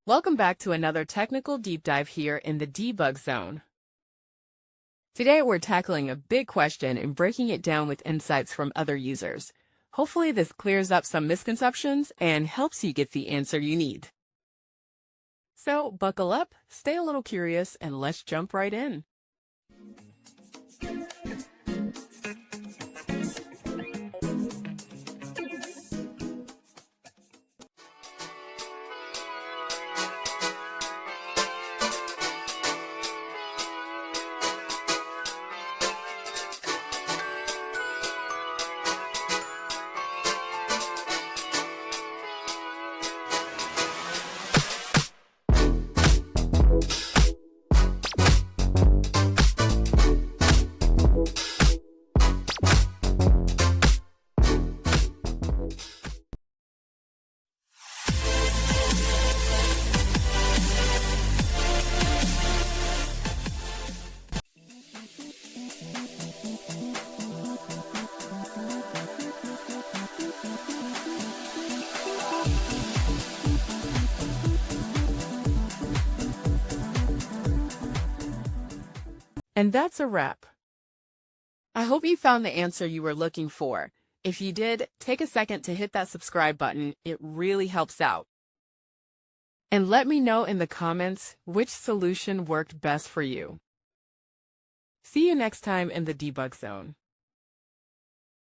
Welcome back to another technical deep dive here in the debug zone. Today we're tackling a big question and breaking it down with insights from other users. Hopefully this clears up some misconceptions and helps you get the answer you need. So buckle up, stay a little curious, and let's jump right in. And that's a wrap. I hope you found the answer you were looking for. If you did, take a second to hit that subscribe button. It really helps out. And let me know in the comments which solution worked best for you. See you next time in the debug zone.